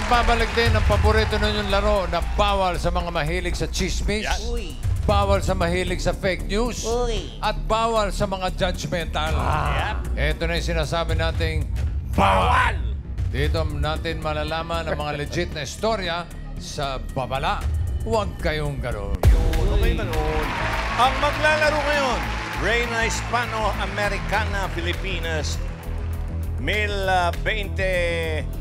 Nagbabalik din ang paborito ninyong laro na bawal sa mga mahilig sa chismis, bawal sa mahilig sa fake news, at bawal sa mga judgmental. Ito na yung sinasabi nating bawal! Dito natin malalaman ang mga legit na istorya sa babala. Huwag kayong gano'n. Okay ba nun? Ang maglalaro ngayon, Reina Hispano-Americana, Pilipinas, 1024.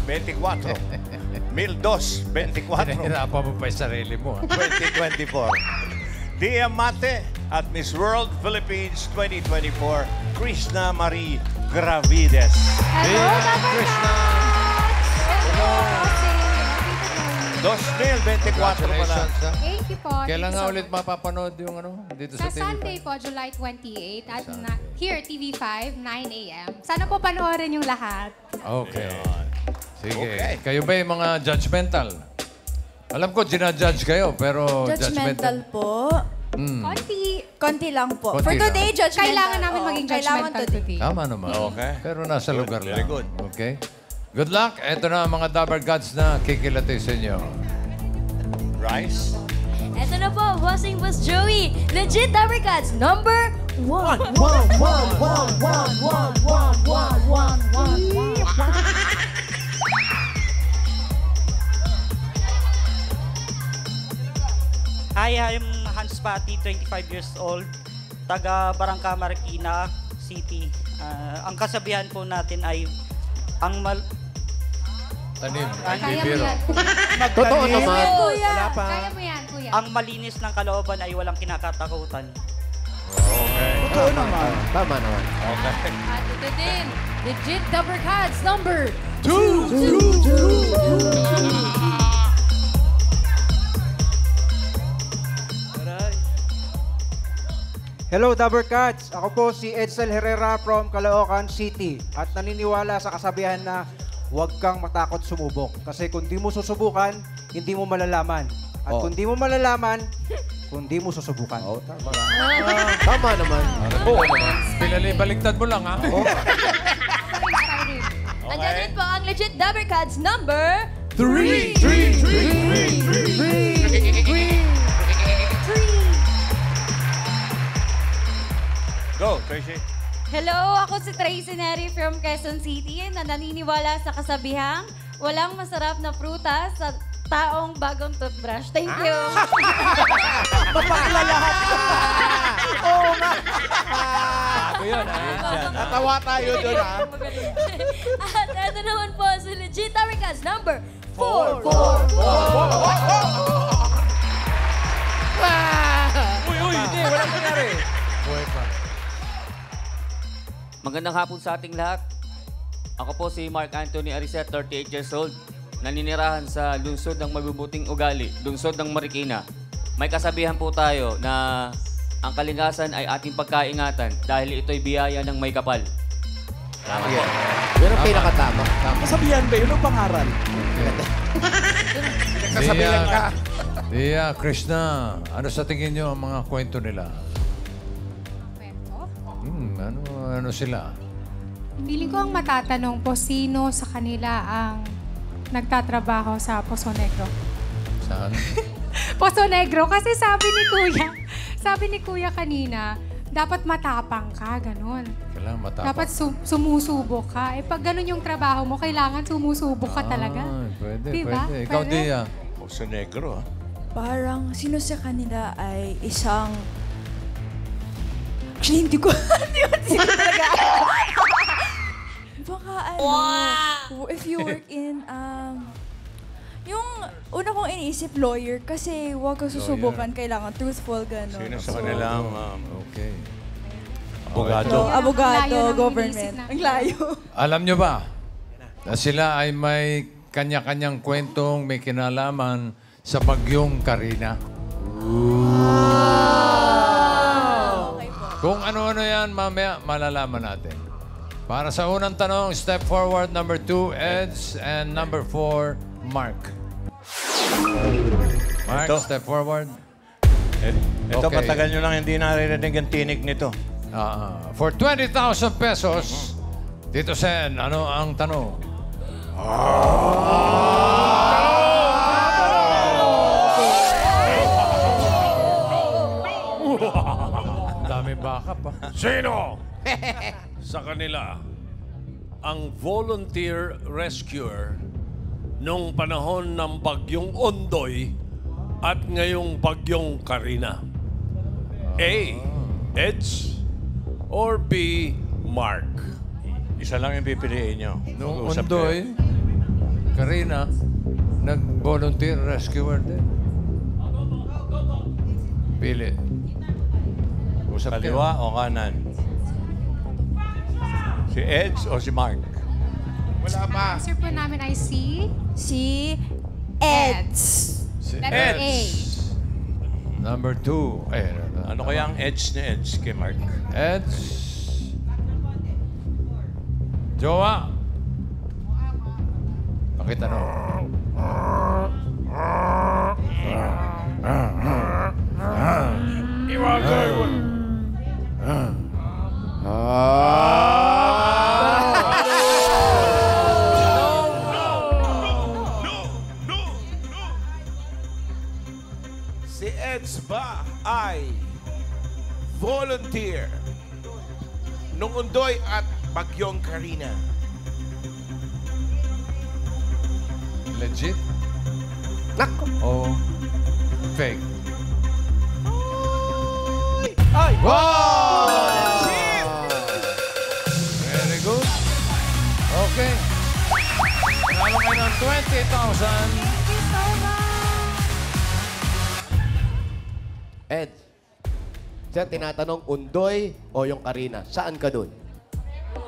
1224. Pinahirapan mo pa yung sarili mo. 2024. Dia Mate at Miss World Philippines 2024, Krishna Marie Gravides. Hello, Dapper Krishna. Hello. 2024 pala. Congratulations. Thank you po. Kailan Thank nga you so ulit much. mapapanood yung ano dito sa Sa TV5? Sunday po, July 28 at here, TV5, 9 a.m. Sana po panoorin yung lahat. Okay. Sige. Okay. Kayo ba yung mga judgmental? Alam ko, ginajudge kayo, pero Judgmental po. Konti lang po. Konti For lang. today, judgmental. Kailangan namin Oo, maging kailangan judgmental today. Tama naman. Okay. Pero nasa lugar Very lang. good. Okay. Good luck. Ito na ang mga Dabber Gods na kikilati sa inyo. Rice. Eto na po, Bossing Boss Joey. Legit Dabber Cats, number 1. Hi, I'm Hans Pati, 25 years old, taga Barangka Marikina City. Ang kasabihan po natin ay ang Tanim. Kaya mo Bibiro. yan. Totoo naman. Kuya. Kaya mo yan, kuya. ang malinis ng kalooban ay walang kinakatakutan. Totoo naman. Tama naman. Okay. At ito din, Legit Dabber Cats, number 2. Hello, Dabber Cats! Ako po si Edsel Herrera from Caloocan City at naniniwala sa kasabihan na huwag kang matakot sumubok. Kasi kung di mo susubukan, hindi mo malalaman. At kung di mo malalaman, kung di mo susubukan. Tama. Tama naman. Oo naman. Pinalibaligtad mo lang, ha? Andyan din po ang Legit Dabber Cats, number 3! Go, Tracy. Hello, ako si Tracy Neri from Quezon City na naniniwala sa kasabihang walang masarap na prutas sa taong bagong toothbrush. Thank you. Mapakla lahat. Oo nga. Ako yun, ha? Natawa tayo doon, ha? At ito naman po si Legit Dabber Cats, number 4. Uy, hindi. Walang nangyari. Buhay pa. Magandang hapon sa ating lahat. Ako po si Mark Anthony Aricet, 38 years old. Naninirahan sa lungsod ng mabubuting ugali, lungsod ng Marikina. May kasabihan po tayo na ang kalikasan ay ating pagkaingatan dahil ito'y biyaya ng may kapal. Tama po. Yun ang pinakatama. Kasabihan ba yun o pangaral? Kasabihan ka. Dia, Krishna, ano sa tingin nyo ang mga kwento nila? Ano sila? Feeling ko ang matatanong po, sino sa kanila ang nagtatrabaho sa Poso Negro? Saan? Poso Negro, kasi sabi ni Kuya kanina, dapat matapang ka, ganun. Kailangan matapang. Dapat sumusubok ka. Eh pag ganun yung trabaho mo, kailangan sumusubok ka talaga. Pwede, Diba? pwede. Ikaw, Pwede? Dia. Puso Negro, ha? Parang sino sa kanila ay isang... Actually, hindi ko talaga. Baka ano, if you work in, yung una kong iniisip, lawyer, kasi huwag kang susubukan, kailangan truthful, gano'n. Sino sa kanilang Okay. abogado? Ang layo Abogado, ng government. iniisip natin. Ang layo. Alam nyo ba na sila ay may kanya-kanyang kwentong may kinalaman sa bagyong Karina? Kung ano-ano yan, mamaya malalaman natin. Para sa unang tanong, step forward, number 2, Eds, and number 4, Mark. Mark, Ito. step forward. Ito, Okay. matagal nyo lang hindi naririnig ang tinig nito. For 20,000 pesos, Tito Sen, ano ang tanong? Sino sa kanila ang volunteer rescuer nung panahon ng bagyong Ondoy at ngayong bagyong Karina? A. Eds or B. Mark? Isa lang yung pipiliin nyo. Nung Mag-usap Ondoy, Karina, nag-volunteer rescuer din. Pili. kayo. Usap kayo. Kaliwa o kanan? Si Eds o si Mark? Answer po namin ay Si Eds. Si Letter A. Number 2. Ay, Ano kaya ang Eds ni Eds kay Mark? Eds. Jowa. Pakitanong. Si Eds ba ay volunteer nung Undoy at Bagyong Karina? Legit? Nako. O fake? Ay! Wow! Very good. Okay. Panalo kayo ng 20,000. Thank you so much. Ed, siya tinatanong, Undoy o yung Karina? Saan ka dun?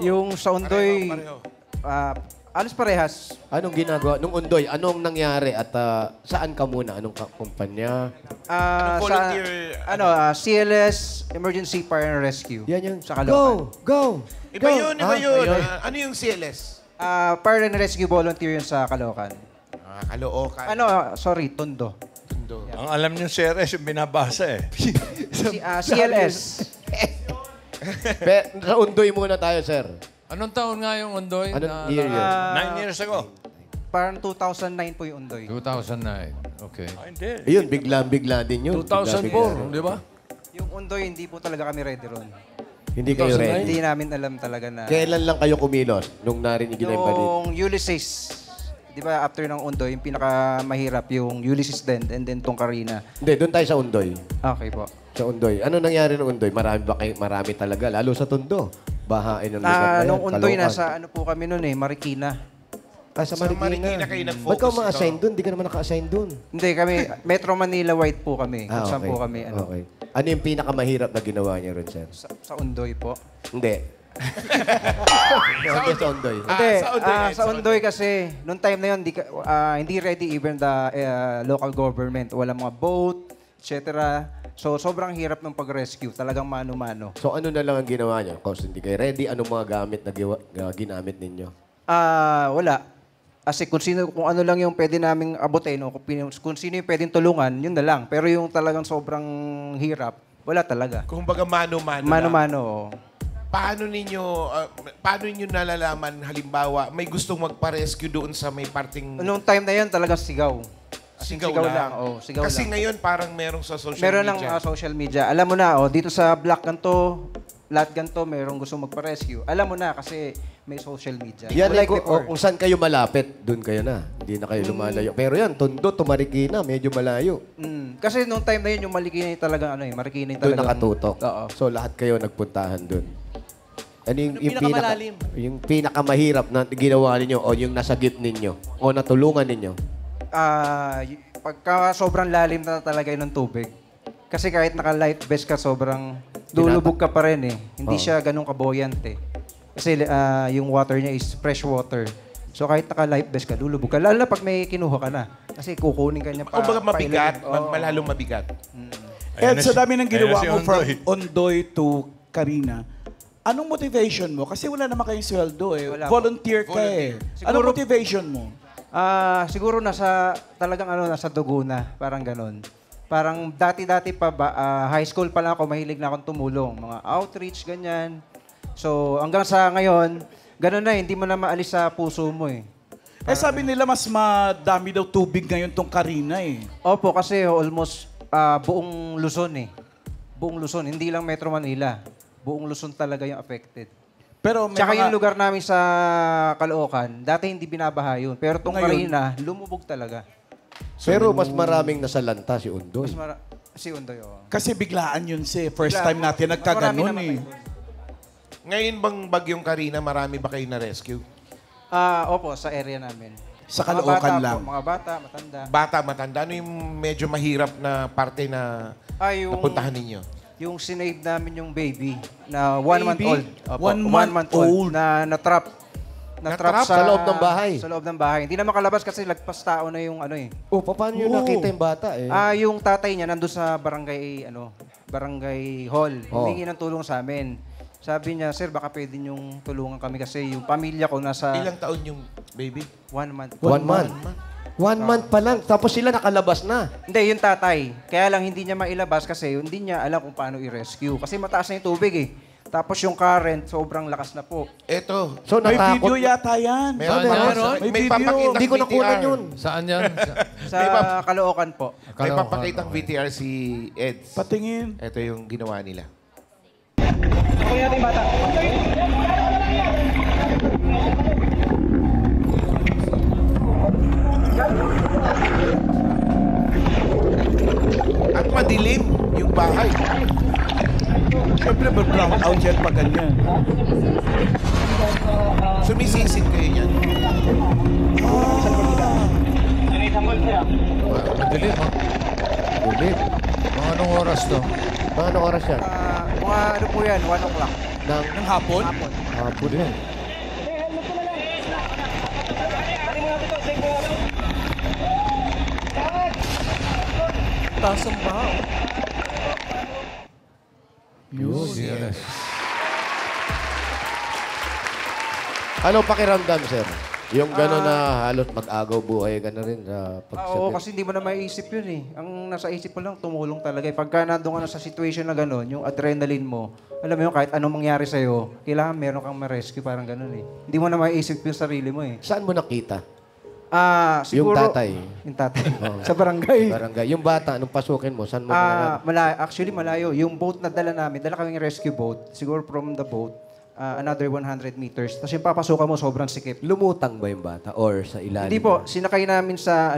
Yung sa Undoy, Pareho. alos parehas. Anong ginagawa? Nung Undoy, anong nangyari? At saan ka muna? Anong kumpanya? Anong volunteer, CLS, Emergency Fire and Rescue. Yan yun. Sa Caloocan. Go! Iba yun, iba yun. ayun. Ano yung CLS? Fire and Rescue Volunteer yun sa Caloocan. Caloocan. Tondo. Ang alam niyo si Eds yung binabasa eh. CLS. Sa Undoy muna tayo, sir. Anong taon nga yung Ondoy? Anong year yun? 9 years ago. Parang 2009 po yung Undoy. 2009. Okay. Hindi. Ayun, bigla din yun. 2004, di ba? Yung Undoy, hindi po talaga kami ready ron. Hindi kayo ready. Hindi namin alam talaga na... Kailan lang kayo kumilos nung narinig na yung balit? Yung Ulysses. Di ba after ng Undoy, yung pinakamahirap yung Ulysses din and then tong Karina. Hindi, doon tayo sa Undoy. Okay po. Sa Undoy. Ano nangyari ng Undoy? Marami talaga, lalo sa Tondo. Bahain ng lugar na yan. Nung Undoy, Caloocan. nasa ano po kami noon Marikina. Sa Marikina. kayo nag-focus. Ba't ka ma-assign doon? Di ka naman naka-assign doon. Hindi kami, Metro Manila White po kami. Kung saan po kami. Okay. Ano yung pinakamahirap na ginawa niyo rin, sir? Sa Undoy po. Hindi. Hindi sa Undoy. Hindi, sa Undoy, sa Undoy kasi, noong time na yun, hindi ready even the local government. Walang mga boat, etc. So, sobrang hirap ng pag-rescue. Talagang mano-mano. So ano na lang ang ginawa niyo? Kasi hindi kayo ready, anong mga gamit na ginamit ninyo? Wala. Kasi kung ano lang yung pwede naming abutin o kung sino yung pwedeng tulungan, yun na lang. Pero yung talagang sobrang hirap, wala talaga. Kung baga mano-mano lang. Mano-mano. oo. Paano ninyo nalalaman, halimbawa, may gustong magpa-rescue doon sa may parting... Noong time na yun, talagang sigaw. Sigaw Sigaw lang. lang, oo, sigaw Kasi lang. ngayon parang merong sa social Meron media. ng social media. Alam mo na, dito sa block ganito, lahat ganito, merong gusto magpa-rescue. Alam mo na kasi may social media. Yan Like like before. kung saan kayo malapit, doon kayo na. Hindi na kayo lumalayo. Pero yan, Tondo to Marikina, medyo malayo. Kasi noong time na yun, yung Marikina yung talagang Marikina yung Doon talagang... nakatutok. Oo. So lahat kayo nagpuntahan doon. Ano yung pinakamalalim? yung pinakamahirap na ginawa ninyo o yung nasagip ninyo o natulungan ninyo? Pagka sobrang lalim na talaga yun ng tubig. Kasi kahit naka-life vest ka, sobrang lulubog ka pa rin eh. Hindi siya ganun kabuoyante. Kasi yung water niya is fresh water. So kahit naka-life vest ka, lulubog ka. Lalo na pag may kinuha ka na. Kasi kukunin ka niya pa. Kumbaga mabigat, Oo. malalong mabigat. Ed, sa dami ng ginawa Ayan si mo from Ondoy. Ondoy to Karina, anong motivation mo? Kasi wala naman kayong sweldo eh. Wala po. Volunteer ka eh. Siguro- Anong motivation mo? Siguro nasa dugo na, parang ganun. Parang dati-dati pa ba, high school pa lang ako, mahilig na akong tumulong. Mga outreach, ganyan. So, hanggang sa ngayon, ganun na, hindi mo na maalis sa puso mo eh. Sabi nila mas madami daw tubig ngayon tong Karina eh. Opo, kasi almost buong Luzon eh. Buong Luzon, hindi lang Metro Manila. Buong Luzon talaga yung affected. Pero may Tsaka mga... yung lugar namin sa Caloocan, dati hindi binabaha yun. Pero itong Ngayon? Carina, lumubog talaga. Pero mas maraming nasalanta si Undoy. Si Undoy, oo. Kasi biglaan yun first Biglaan. time natin nagkaganon Marami eh. namatay. Ngayon bang bagyong Karina, marami ba kayo na-rescue? Opo, sa area namin. Sa Mga Caloocan bata lang. Po, mga bata, matanda. Bata, matanda. Ano yung medyo mahirap na parte na Yung napuntahan ninyo? Yung sinave namin yung baby na 1 month Baby? old. Opo, 1 month old. Na natrap. Natrap sa loob ng bahay? Sa loob ng bahay. Hindi na makalabas kasi lagpas tao na yung ano eh. Oh, paano nyo nakita yung bata eh? Yung tatay niya nandun sa barangay hall. Humingi ng tulong sa amin. Sabi niya, sir, baka pwede niyong tulungan kami kasi yung pamilya ko nasa... Ilang taon yung baby? 1 month. 1 month. 1 month pa lang, tapos sila nakalabas na. Hindi, yung tatay. Kaya lang hindi niya mailabas kasi hindi niya alam kung paano i-rescue. Kasi mataas na yung tubig eh. Tapos yung current, sobrang lakas na po. Eto. So May natakot. video yata yan. Meron, May may video. papakitang Hindi ko nakunan VTR. yun. Saan yan? Sa Caloocan po. May papakitang VTR si Eds. Patingin. Ito yung ginawa nila. At madilim yung bahay. Siyempre, brown out yan pag ganyan. Sumisisid kayo yan. Madilim, ha? Ulit. Mga anong oras to? Mga anong oras yan? Mga ano po yan, 1 o'clock. Ng hapon? Hapon yan. Taas ang bahaw. Yes. Ano pakiramdam, sir? Yung gano'n na halos mag-agaw buhay ka na rin sa Oo, pagsabi. kasi hindi mo na maiisip yun eh. Ang nasa isip mo lang, tumulong talaga. Pagka nandun ka na sa situation na gano'n, yung adrenaline mo, alam mo yun, kahit anong mangyari sa'yo, kailangan meron kang ma-rescue, parang gano'n eh. Hindi mo na maiisip yung sarili mo eh. Saan mo nakita? Siguro, Yung tatay. Yung tatay. Sa barangay. Barangay. Yung bata, nung pasukin mo, saan mo Actually, malayo. Yung boat na dala namin, dala kaming rescue boat. Siguro from the boat, another 100 meters. Tapos yung papasukan mo, sobrang sikip. Lumutang ba yung bata? Or sa ilalim? Hindi po, sinakay namin sa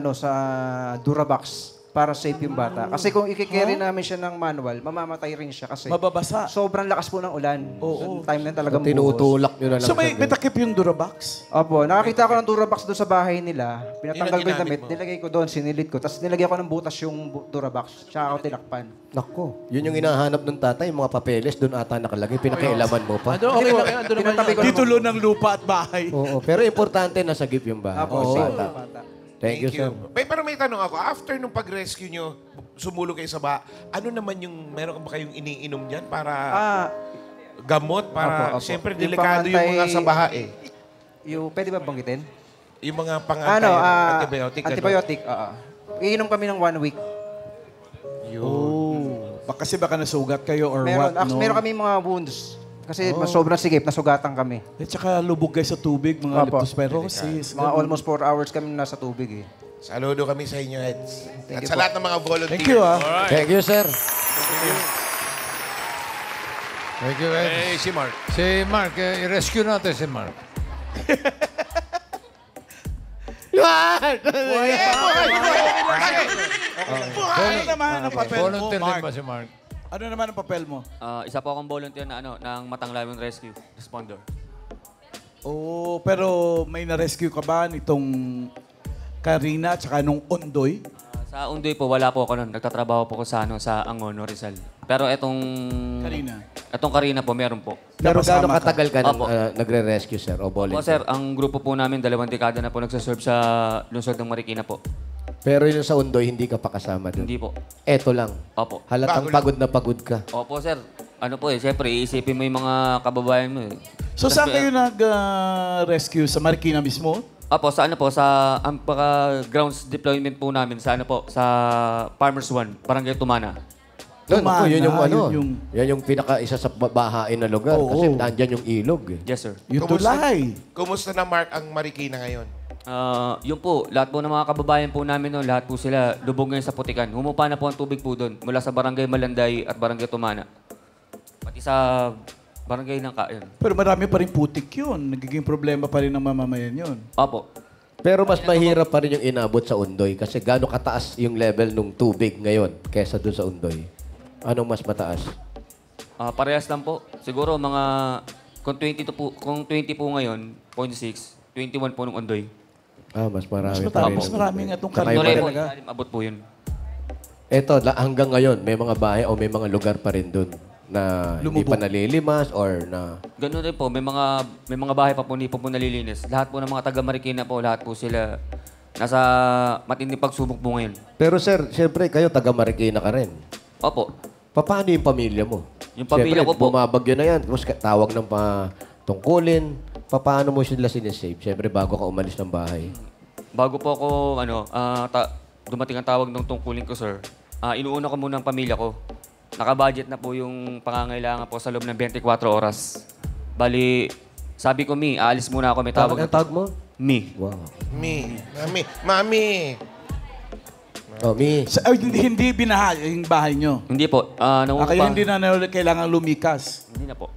Durabox para safe yung bata. Kasi kung i-carry namin siya ng manual, mamamatay rin siya kasi Mababasa. sobrang lakas po ng ulan. Oo. So, time na talagang Tinutulak nyo na lang. So may takip yung Durabox? Opo, nakakita ko ng Durabox doon sa bahay nila. Pinatanggal ko yung ginamit damit, mo? nilagay ko doon, sinilid ko. Tapos nilagay ko ng butas yung Durabox. Tsaka ako tinakpan. Nako. Yun yung hinahanap ng tatay, yung mga papeles, doon ata nakalagay. Pinakailaman mo pa. Okay lang yan. Pinatabi ko Dito naman. ng lupa at bahay. Oo. Pero importante nasa gip yung bahay. Opo, Oo. safe Bata. yung bata. Thank you, sir. Pero may tanong ako, after nung pag-rescue nyo, sumulong kayo sa ano naman yung, meron ba kayong iniinom dyan para gamot? Para, Opo. siyempre, Yung delikado yung mga pangantay- sa baha eh. Pwede ba banggitin? Yung mga antibiotic. Antibiotic, oo. Iinom kami ng 1 week. Oh. Kasi baka nasugat kayo or Meron, what, no? meron kami mga wounds. Kasi sobrang sigip, nasugatan kami. At saka lubog kayo sa tubig, mga Opo. leptospirosis. Mga almost 4 hours kami nasa tubig eh. Saludo kami sa inyo, Eds. At you sa po. lahat ng mga volunteers. Thank you, Thank you, sir. Thank you, Ed. Si Mark. Si Mark, i-rescue natin si Mark. Ano naman ang papel mo, Volunteer din Mark? ba si Mark? Ano naman ang papel mo? Isa po akong volunteer na ng Matanglawan Rescue Responder. Oh, pero may na-rescue ka ba nitong Karina at saka nung Ondoy? Sa Undoy po, wala po ako nun. Nagtatrabaho po ko sa Angono, Rizal. Pero etong Karina po, meron po. Pero gaano Kasama ka? katagal ka nang Opo. nagre-rescue, sir? O Po, volunteer? sir, ang grupo po namin, 2 dekada na po nagsaserve sa lungsod ng Marikina po. Pero yun sa Undoy, hindi ka pa kasama doon? Hindi po. Eto lang. Opo. Halatang Bago lang. pagod na pagod ka. Opo, sir. Ano po siyempre, iisipin mo yung mga kababayan mo eh. So saan kayo nag-rescue? Sa Marikina mismo? Opo, sa ang grounds deployment po namin sa sa Farmers One, Barangay Tumana. Doon, ako, yun yung Tumana, yan yung pinaka-isa sa bahain na lugar. Oo. Kasi nandyan yung ilog. Eh. Yes, sir. Yung tulay. Kumusta na, Mark, ang Marikina ngayon? Yun po, lahat po ng mga kababayan po namin noon, lahat po sila lubog ngayon sa putikan. Humupa na po ang tubig po doon mula sa Barangay Malanday at Barangay Tumana. Pati Sa barangay ng Kain. Pero marami pa rin putik yun. Nagiging problema pa rin ng mamamayan yun. Opo. Pero mas mahirap pa rin yung inabot sa Undoy kasi gaano kataas yung level ng tubig ngayon kesa dun sa Undoy. Anong mas mataas? Parehas lang po. Siguro mga, kung 20 po ngayon, 0.6, 21 po nung Ondoy. Mas marami Mas pa rin. mas marami nga itong Saka karne iba Tuloy rin. po, talaga. ilalim, abot po yun. Eto, hanggang ngayon, may mga bahay o may mga lugar pa rin dun na hindi Lumubog. pa nalilimas or na... Ganun rin po, may mga bahay pa po hindi po nalilinis. Lahat po ng mga taga Marikina po, lahat po sila nasa matinding pagsubok po ngayon. Pero sir, siyempre kayo taga Marikina ka rin. Opo. Paano yung pamilya mo? Yung pamilya ko po. Bumabagyo na yan. Tapos tawag ng patungkulin. Paano mo sila sinisave? Siyempre bago ka umalis ng bahay. Bago po ako, dumating ang tawag ng tungkulin ko, sir. Inuuna ko muna ang pamilya ko. Naka-budget na po yung pangangailangan po sa loob ng 24 oras. Bali, sabi ko, Mi, aalis muna ako. May tawag Ang tawag mo? Mi. Wow. Mami. Oh, Mi. Hindi binaha yung bahay nyo. Hindi po. Kaya hindi na kailangan lumikas. Hindi na po.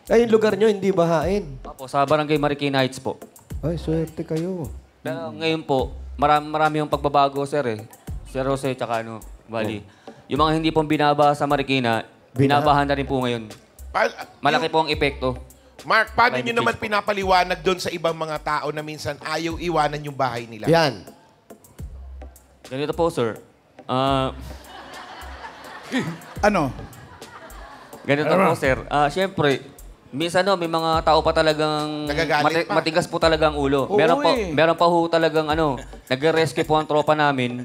Ay, yung lugar nyo, hindi bahain. Opo, sa Barangay Marikina Heights po. Ay, swerte kayo. Pero ngayon po, marami yung pagbabago, sir eh. Sir Jose, tsaka Bali. Yung mga hindi pong binaba sa Marikina, binabahan na rin po ngayon. Malaki po ang epekto. Mark, paano nyo naman pinapaliwanag doon sa ibang mga tao na minsan ayaw iwanan yung bahay nila? Yan. Ganito po, sir. Ano? Ganito po, sir. Siyempre, minsan may mga tao pa talagang Nagagalit pa. matigas po talagang ulo. Oo, Meron pa ho talagang nagre-rescue po ang tropa namin.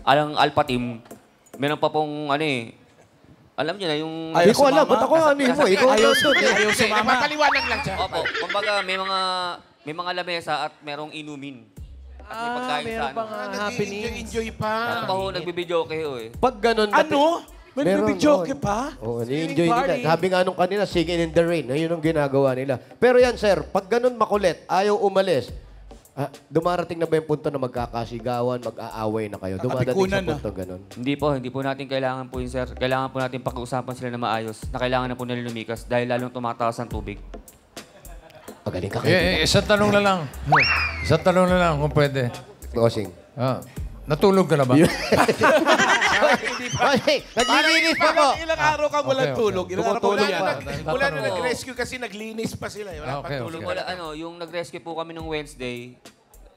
Alang Alpha Team. Meron pa pong alam niyo na yung... Hindi ko alam. Ba't ako ano mo? Ikaw Ayaw doon. ayaw sumama. Mapaliwanag lang siya. Opo. Kumbaga, may mga lamesa at merong inumin. At may pagkain sa Enjoy pa. Meron pa ho, nagbibideo kayo eh. Pag ganun... Ano? May Meron, nabibidyoke pa? Oo, ni-enjoy nila. Sabi nga nung kanina, singing in the rain. Ayun ang ginagawa nila. Pero yan, sir, pag ganun makulit, ayaw umalis, dumarating na ba yung punto na magkakasigawan, mag-aaway na kayo? Dumadating sa punto ganun. Hindi po natin kailangan po yun, sir. Kailangan po natin pag-uusapan sila na maayos na kailangan na po nila lumikas dahil lalong tumataas ang tubig. Magaling ka kayo. Isang tanong na lang. Isang tanong na lang kung pwede. Bossing. Natulog ka na ba? Naglilinis pa po. Ilang araw kang walang Okay. tulog. Ilang araw Tumutulog ka pa. Mula na nag-rescue kasi naglinis pa sila. Wala Okay, pang tulog. okay. Yung nag-rescue po kami nung Wednesday,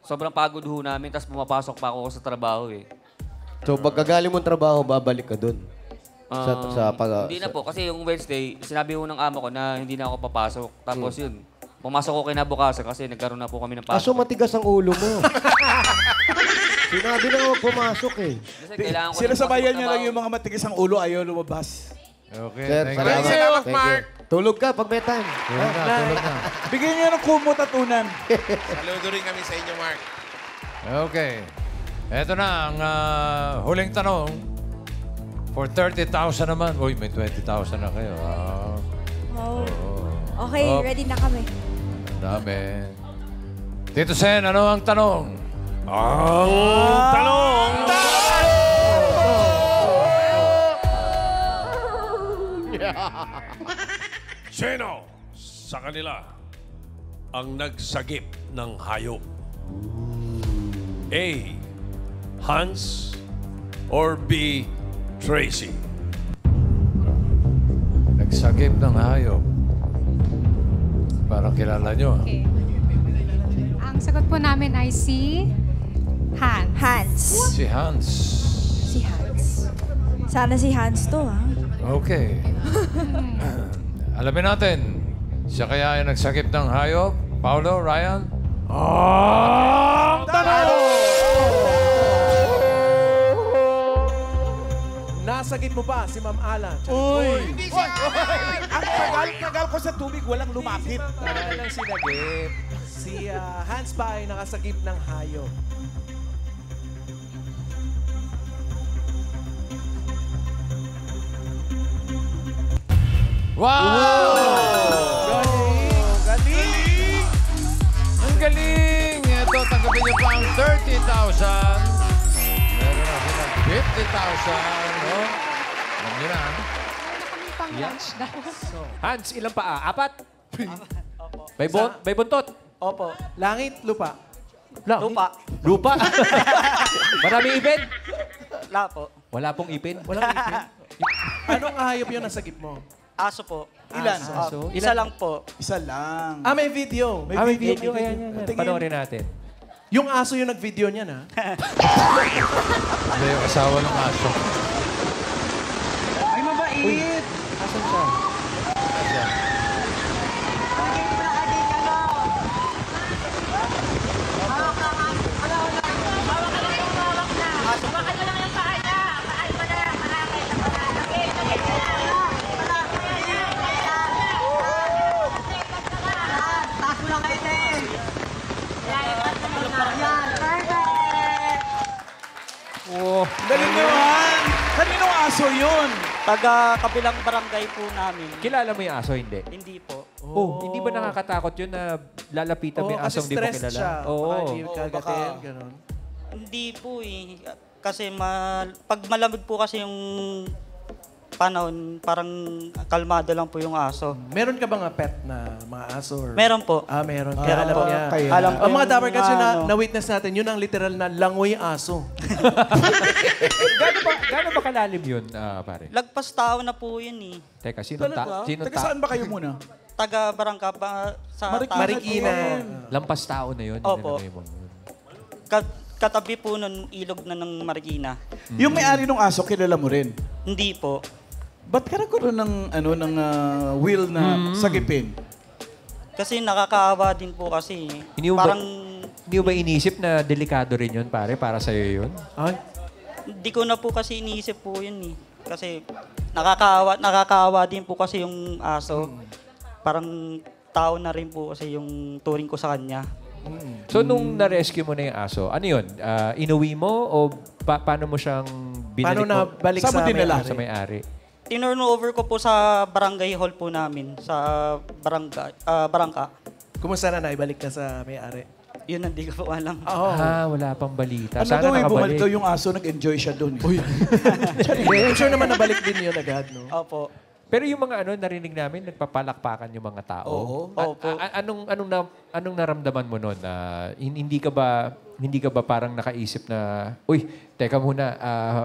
sobrang pagod ho namin, tapos pumapasok pa ako sa trabaho eh. So, pagkagaling mong trabaho, babalik ka dun. Hindi na po, kasi yung Wednesday, sinabi ho ng amo ko na hindi na ako papasok. Tapos yun, pumasok ko kinabukasan kasi nagkaroon na po kami ng Kaso pasok. matigas ang ulo mo. Sinabi na ako pumasok eh. Kasi kailangan ko Sinasabayan niya lang yung mga matigas ang ulo, ayaw lumabas. Okay, Sir, thank you. Salamat, Thank Mark. you. Tulog ka pag may time. Tulog na. Bigyan niya ng kumot at unan. Saludo rin kami sa inyo, Mark. Okay. Ito na ang huling tanong. For 30,000 naman. Uy, may 20,000 na kayo. Okay, ready na kami. Ang dami. Tito Sen, ano ang tanong? Ang tanong! Sino sa kanila ang nagsagip ng hayop? A. Hans or B. Tracy? Nagsagip ng hayop. Parang kilala nyo. Okay. Ang sagot po namin ay si Hans. Hans. Si Hans. Si Hans. Sana si Hans to, ha? Okay. Alamin natin. Siya kaya ay nagsagip ng hayop? Paulo, Ryan? Nasagip mo ba si Ma'am Ala? Uy! Hindi siya! Ang tagal ko sa tubig, walang lumapit. Tara lang sinagip. Si Hans pa ay nakasagip ng hayop. Wow! Galing! Ang galing! Ito, tanggapin niyo pa ang 30,000. Meron na sila 50,000. No? Alam niyo na. pang lunch daw. Hans, ilang paa? 4? May buntot? Opo. Langit, lupa. Lupa. Lupa? Maraming ipin? Wala po. Wala pong ipin? Walang ipin. Anong hayop yun nasa sagip mo? Aso po. Ilan? Aso? Isa lang po. Isa lang. Ah, may video. May video. Ayan. Tingin. Panoorin natin. Yung aso yung nag-video niyan, ha? Hindi, yung asawa ng aso. Ay, mabait! Asan siya? Oh, galing naman. Kaninong aso yun? Taga kabilang barangay po namin. Kilala mo yung aso, hindi? Hindi po. Oh, hindi ba nakakatakot yun na lalapitan mo yung asong di mo kasi kilala? stress siya. Oo. Baka hindi kagatin, gano'n. Hindi po eh. Kasi pag malamig po kasi yung panahon, parang kalmado lang po yung aso. Meron ka ba nga pet na mga aso? Or... Meron po. Ah, meron. Kaya alam po. niya. Kaya. Alam ko Ang mga yung Dapper Cats yung ano. na-witness natin, yun ang literal na langoy aso. Gaano ba kalalim yun, pare? Lagpas tao na po yun eh. Teka, sinong Teka, saan ba kayo muna? Taga barangka ba sa Marikina. Lampas tao na yun. Opo. Yun, Katabi po ng ilog na ng Marikina. Yung may-ari ng aso, kilala mo rin? Hindi po. Ba't ka nagkaroon ng will na sagipin? Kasi nakakaawa din po kasi. Hindi mo Parang Hindi mo ba inisip na delikado rin yun, pare? Para sa'yo yun? Ay, hindi ko na po kasi iniisip po yun eh. Kasi nakakaawa din po kasi yung aso. Parang tao na rin po kasi yung turing ko sa kanya. So, nung na-rescue mo na yung aso, ano yun? Inuwi mo o paano mo siyang binalik paano na balik Saan mo sa dinala? may-ari? sa may-ari? Tinurn over ko po sa barangay hall po namin, sa barangka. Kumusta na naibalik na sa may-ari? Yun, hindi ko po alam. Wala pang balita. Ano Sana daw bumalik nakabalik. daw yung aso, nag-enjoy siya doon. I'm sure naman nabalik din yun agad, no? Opo. Pero yung mga narinig namin, nagpapalakpakan yung mga tao. Oo. Opo. Anong naramdaman mo noon? Hindi ka ba parang nakaisip na, uy, teka muna,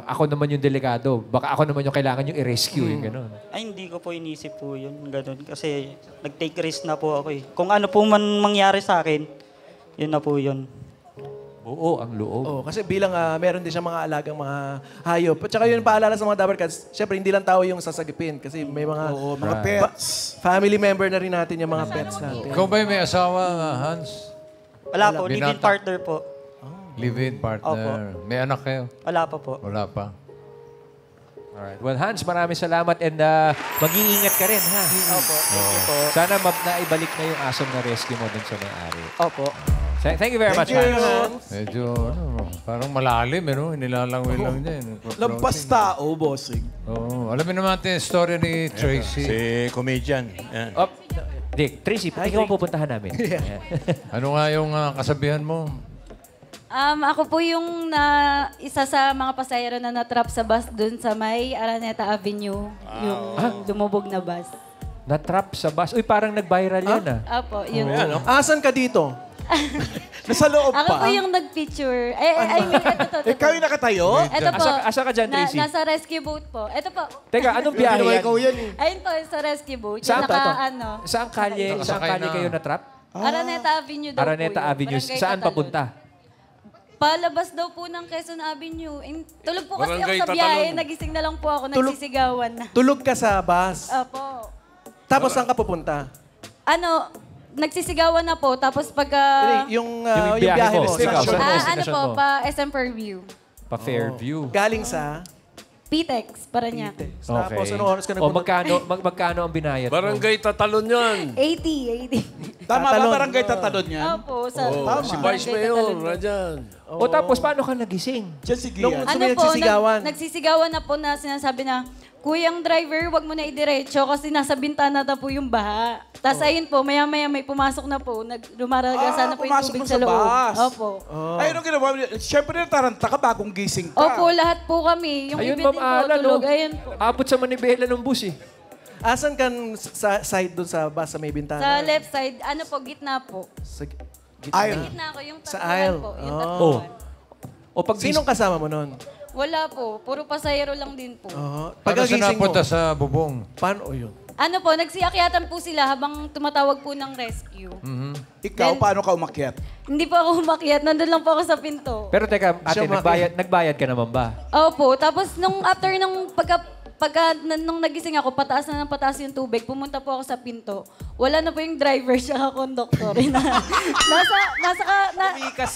ako naman yung delikado. Baka ako naman yung kailangan yung i-rescue. Yung gano'n. Ay, hindi ko po inisip po yun. Ganun. Kasi nag-take risk na po ako eh. Kung ano po man mangyari sa akin, yun na po yun. Oo, ang loob. Oh, kasi bilang meron din siyang mga alagang mga hayop. At saka yun paalala sa mga Dapper Cats, syempre hindi lang tao yung sasagipin kasi may mga mga pets. family member na rin natin yung mga pets natin. Ikaw ba may asawa, Hans? Wala po, live-in Binata. partner po. Live-in partner. May anak kayo? Wala pa po. Wala pa. Alright. Well, Hans, maraming salamat and mag-iingat ka rin, ha? Opo. Thank you po. Sana naibalik na yung aso na rescue mo dun sa may-ari. Opo. Thank you very much, Hans. Medyo, parang malalim, Nilalangoy lang niya. Lampas tao, bossing. Oo. Alamin naman natin yung story ni Tracy. Si comedian. Yan. Oh, Dick, Tracy, ikaw ang pupuntahan namin. Ano nga yung kasabihan mo? Ako po yung isa sa mga pasahero na natrap sa bus dun sa may Araneta Avenue. Yung dumubog na bus. Natrap sa bus. Uy, parang nag-viral yan, Apo, yun. Asan ka dito? Nasa loob Ako po yung nag-picture. I mean, ito. Ikaw yung nakatayo? Ito po. Asa ka dyan, Tracy? Nasa rescue boat po. Ito po. Teka, anong biyahe yan? Ayun po, sa rescue boat. Saan Yung to? Saan Saan kalye kayo natrap? Araneta Avenue daw Araneta po yun. Avenue. Barangay Saan Tatalon. papunta? Palabas daw po ng Quezon Avenue. Tulog po kasi Barangay ako sa biyahe. Tatalon. Nagising na lang po ako. Nagsisigawan na. Tulog ka sa bus. Opo. Tapos saan ka pupunta? Nagsisigawan na po. Tapos pagka... Yung Yung biyahe mo. sa- Ikaw, saan mo? ano Destination po, mo? pa SM Fairview. Pa Fairview. Galing sa... Pitex, para niya. Tapos anong oras ka O nagpupunta? magkano ang binayad mo? Barangay Tatalon yan. 80. Tama ba Tatalon. barangay tatalon yan? Opo, sa Si Vice Mayor, nandyan. O tapos paano ka nagising? Diyan si Nung- Gian. Ano po, nagsisigawan. nagsisigawan na po na sinasabi na, Kuyang driver, wag mo na idiretso kasi nasa bintana na po yung baha. Tapos ayun po, maya-maya may pumasok na po. Lumaraga na po yung pumasok tubig na sa sa loob. bus. Opo. Ay, anong ginawa? Siyempre, nataranta ka bagong gising ka. Opo, lahat po kami. Yung Ayun, ibig Ma'am din po, Ala, no? tulog. Ayun po. Abot sa manibela ng bus eh. Asan kan sa side doon sa bus sa may bintana? Sa left side, ano po, gitna po. Sa Aisle. Gitna ko, yung Sa tatuan aisle. po. Yung Oh. tatuan. O pag Sinong kasama mo nun? Wala po, puro pasahero lang din po. Oh. Paano siya Pagkagising mo, napunta sa bubong? paano yun? Ano po, nagsiakyatan po sila habang tumatawag po ng rescue. Ikaw, paano ka umakyat? Hindi po ako umakyat, nandun lang po ako sa pinto. Pero teka, ate, nagbayad ka naman ba? Opo, tapos nung after nung nung nagising ako, pataas na ng pataas yung tubig, pumunta po ako sa pinto. Wala na po yung driver siya konduktor.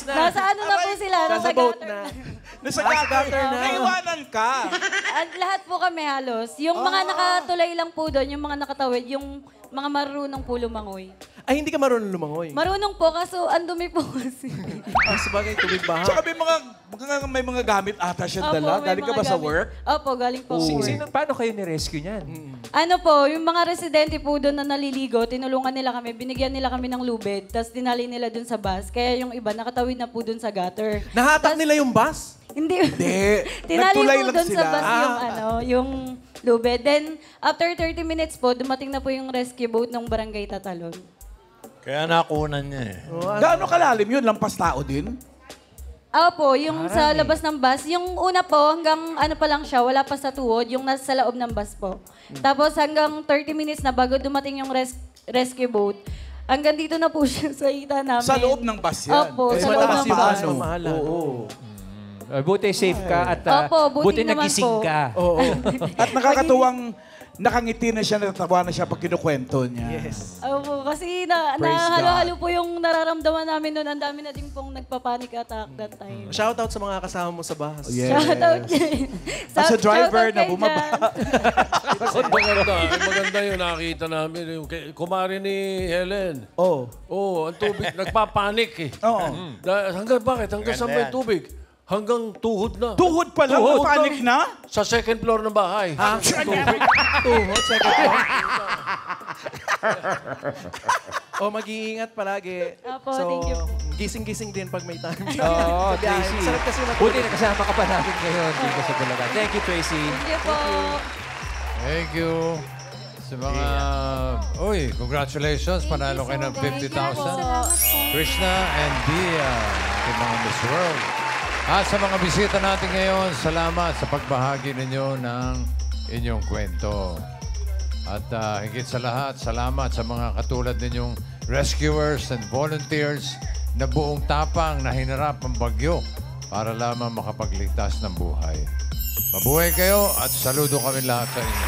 Nasa ano na po sila, nasa boat gutter na. Nasa gutter na. Naiwanan ka. Lahat po kami halos. Yung mga nakatulay lang po doon, yung mga nakatawid, yung mga marunong po lumangoy. Ay, hindi ka marunong lumangoy. Marunong po, kaso andumi po kasi. Sabagay, tubig baha. Tsaka may mga gamit ata siya dala. may Galing ka mga ba sa gamit. work? Opo, galing po sa work. Paano kayo ni-rescue niyan? Ano po, yung mga residente po doon na naliligo, tinulungan nila kami, binigyan nila kami ng lubid, tapos dinali nila doon sa bus. Kaya yung iba, nakatawid na po doon sa gutter. Nahatak nila yung bus? Hindi. Hindi. Tinali Nagtulay po lang doon sila. sa bus yung lubid. Then, after 30 minutes po, dumating na po yung rescue boat ng Barangay Tatalon. Kaya nakunan niya eh. Gaano kalalim yun? Lampas tao din? Opo, yung sa labas ng bus. Yung una po, hanggang ano pa lang siya, wala pa sa tuhod, yung nasa loob ng bus po. Tapos hanggang 30 minutes na bago dumating yung rescue boat, hanggang dito na po siya sa ita namin. Sa loob ng bus yan? Opo, sa loob ng bus. Oo. Buti safe ka at Opo, buti naman nagising po. ka. Oo. At nakakatuwang nakangiti na siya, natatawa na siya pag kinukwento niya. Yes. Opo, kasi Praise halo-halo po yung nararamdaman namin noon. Ang dami na din pong nagpa-panic attack that time. Shoutout sa mga kasama mo sa bus. Yes. Shoutout At sa driver na kay bumaba. Maganda yun, nakita namin. Yung kumari ni Helen. Oo. Oo, ang tubig, nagpapanik eh. Oo. Hanggang bakit? Hanggang saan ba yung tubig? Hanggang tuhod na. Tuhod pa lang? Panik na? Sa second floor ng bahay. Tubig. Tuhod, second floor. Mag-iingat palagi. Opo, thank you. Gising-gising din pag may time. Oo, Tracy. Sarap kasi Buti nakasama ka pa namin ngayon dito sa Bulacan. Thank you, Tracy. Thank you po. Thank you. Sa mga... Uy, congratulations. Panalo kayo ng 50,000. Krishna and Dia. Yung mga Miss World. At sa mga bisita natin ngayon, salamat sa pagbahagi ninyo ng inyong kwento. At higit sa lahat, salamat sa mga katulad ninyong rescuers and volunteers na buong tapang na hinarap ang bagyo para lamang makapagligtas ng buhay. Mabuhay kayo at saludo kami lahat sa inyo.